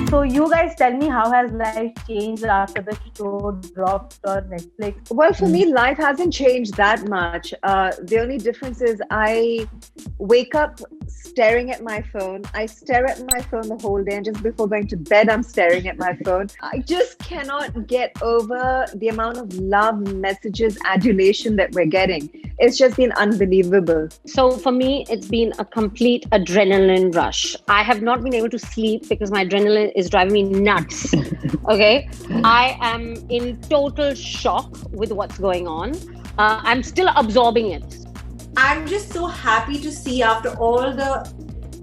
So you guys tell me, how has life changed after the show dropped on Netflix? Well, for me, life hasn't changed that much. The only difference is I wake up staring at my phone. I stare at my phone the whole day, and just before going to bed, I'm staring at my phone. I just cannot get over the amount of love, messages, adulation that we're getting. It's just been unbelievable. So for me, it's been a complete adrenaline rush. I have not been able to sleep because my adrenaline is driving me nuts. Okay. I am in total shock with what's going on. I'm still absorbing it. I'm just so happy to see, after all the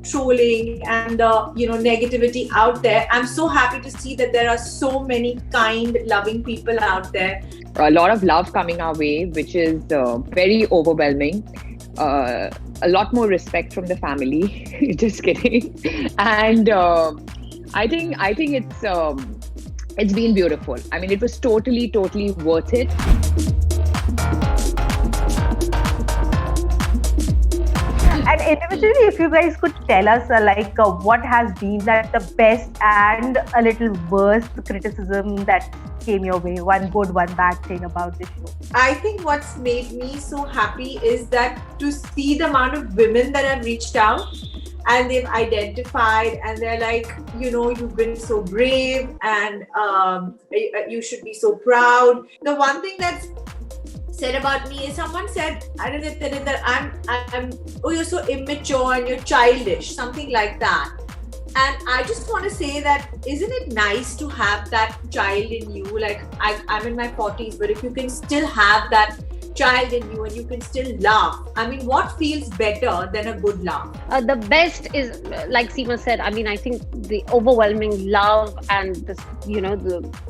trolling and the negativity out there, I'm so happy to see that there are so many kind, loving people out there. A lot of love coming our way, which is very overwhelming. A lot more respect from the family. Just kidding. And I think it's been beautiful. I mean, it was totally worth it. And individually, if you guys could tell us what has been the best and a little worst criticism that came your way, one good, one bad thing about the show. I think what's made me so happy is that to see the amount of women that have reached out and they've identified, and they're like, you've been so brave, and you should be so proud. The one thing that's said about me is, someone said, I don't know, that I'm you're so immature and you're childish, something like that. And I just want to say that, isn't it nice to have that child in you? Like, I'm in my 40s, but if you can still have that child in you and you can still laugh, I mean, what feels better than a good laugh? The best is, like Seema said, I mean, I think the overwhelming love and the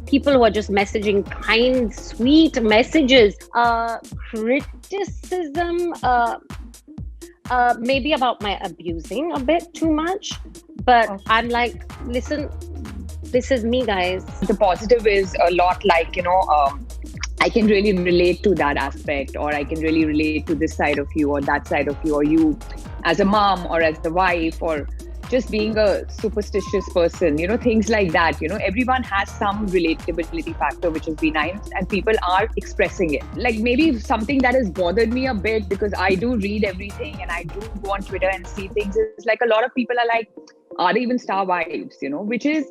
people who are just messaging kind, sweet messages. Criticism, maybe about my abusing a bit too much, but I'm like, listen, this is me, guys. The positive is a lot like, I can really relate to that aspect, or I can really relate to this side of you or that side of you, or you as a mom or as the wife, or just being a superstitious person, things like that. Everyone has some relatability factor, which has been nice, and people are expressing it. Like, maybe something that has bothered me a bit, because I do read everything and I do go on Twitter and see things, is like a lot of people are like, are they even star wives? Which is,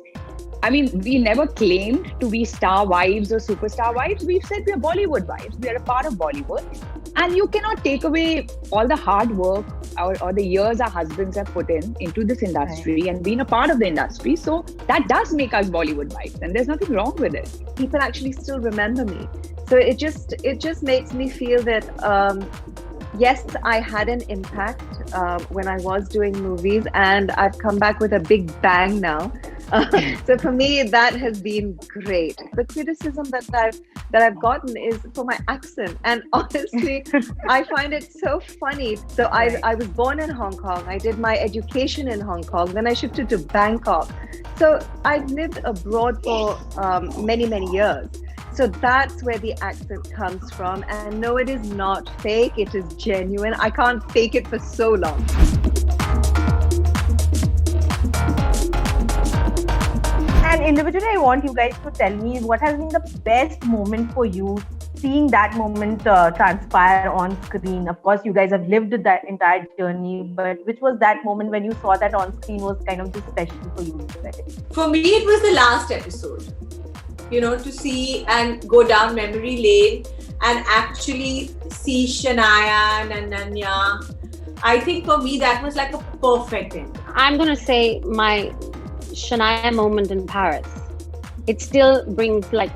I mean, we never claimed to be star wives or superstar wives. We've said we are Bollywood wives. We are a part of Bollywood. And you cannot take away all the hard work or the years our husbands have put into this industry and been a part of the industry. So that does make us Bollywood wives, and there's nothing wrong with it. People actually still remember me. So it just makes me feel that, yes, I had an impact when I was doing movies, and I've come back with a big bang now. So for me, that has been great. The criticism that I've gotten is for my accent, and honestly, I find it so funny. So I was born in Hong Kong. I did my education in Hong Kong. Then I shifted to Bangkok. So I've lived abroad for many years. So that's where the accent comes from. And no, it is not fake. It is genuine. I can't fake it for so long. And individually, I want you guys to tell me, what has been the best moment for you, seeing that moment transpire on screen? Of course, you guys have lived that entire journey, but which was that moment when you saw that on screen was kind of just special for you? For me, it was the last episode. To see and go down memory lane and actually see Shania and Ananya. I think for me, that was like a perfect end. I'm going to say my Shania moment in Paris. It still brings I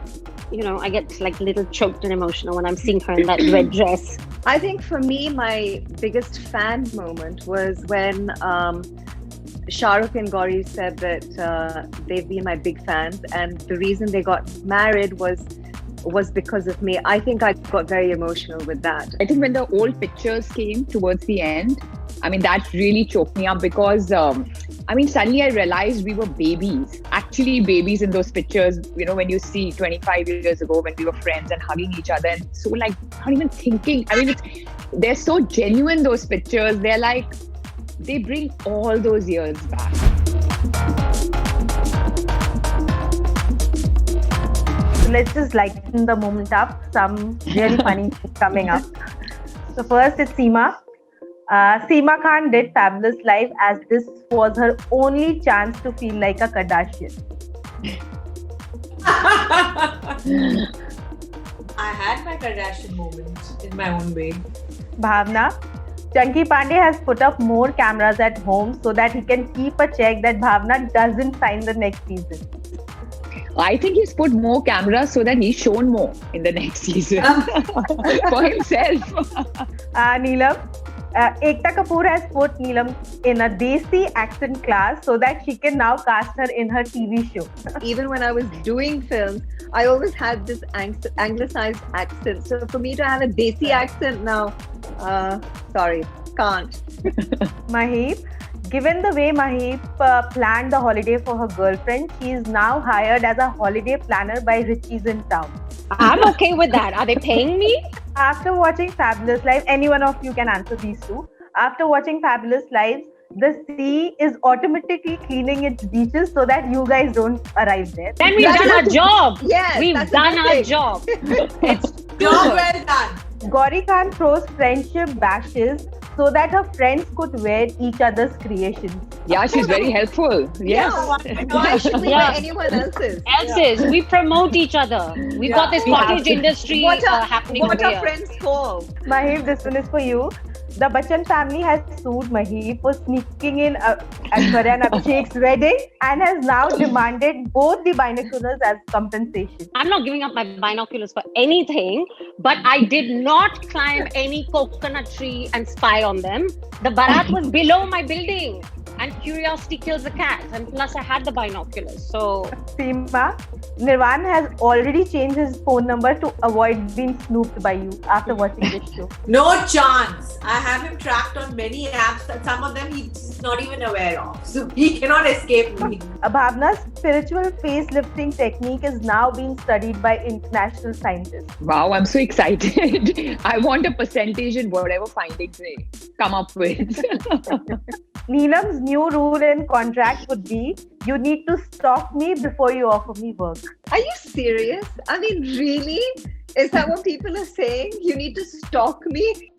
get like a little choked and emotional when I'm seeing her in that red dress. I think for me, my biggest fan moment was when Shah Rukh and Gauri said that they've been my big fans, and the reason they got married was because of me. I think I got very emotional with that. I think when the old pictures came towards the end, I mean, that really choked me up, because suddenly I realized we were babies, actually babies in those pictures. When you see 25 years ago when we were friends and hugging each other, and so not even thinking. I mean, they're so genuine, those pictures. They're like, they bring all those years back. let's just lighten the moment up. Some really funny things coming up. So first is Seema. Seema Khan did Fabulous Life as this was her only chance to feel like a Kardashian. I had my Kardashian moment in my own way. Bhavana. Chunky Pandey has put up more cameras at home so that he can keep a check that Bhavana doesn't sign the next season. I think he's put more cameras so that he's shown more in the next season for himself. Neelam. Ekta Kapoor has put Neelam in a Desi accent class so that she can now cast her in her TV show. Even when I was doing films, I always had this anglicized accent. So for me to have a Desi accent now, sorry, can't. Maheep. Given the way Maheep planned the holiday for her girlfriend, she is now hired as a holiday planner by Richies in town. I'm okay with that. Are they paying me? After watching Fabulous Lives, any one of you can answer these two. After watching Fabulous Lives, the sea is automatically cleaning its beaches so that you guys don't arrive there. Then we've done our job. Yes, We've that's a done good our thing. job. It's Job well done. Gauri Khan throws friendship bashes so that her friends could wear each other's creations. Yeah, she's very helpful. Yes. Yeah. Why should we Yeah. wear anyone else's? we promote each other. We've got this cottage industry happening What over are here. friends called? Maheep, this one is for you. The Bachchan family has sued Maheep for sneaking in at Karan Abhishek's wedding and has now demanded both the binoculars as compensation. I'm not giving up my binoculars for anything, but I did not climb any coconut tree and spy on them. The barat was below my building, and curiosity kills a cat. And plus, I had the binoculars. So, Seema, Nirvan has already changed his phone number to avoid being snooped by you after watching this show. No chance. I have him tracked on many apps and some of them he's not even aware of. So he cannot escape me. Bhavana's spiritual facelifting technique is now being studied by international scientists. Wow, I'm so excited. I want a percentage in whatever findings they come up with. Neelam's new rule in contract would be, you need to stalk me before you offer me work. Are you serious? I mean, really? Is that what people are saying? You need to stalk me?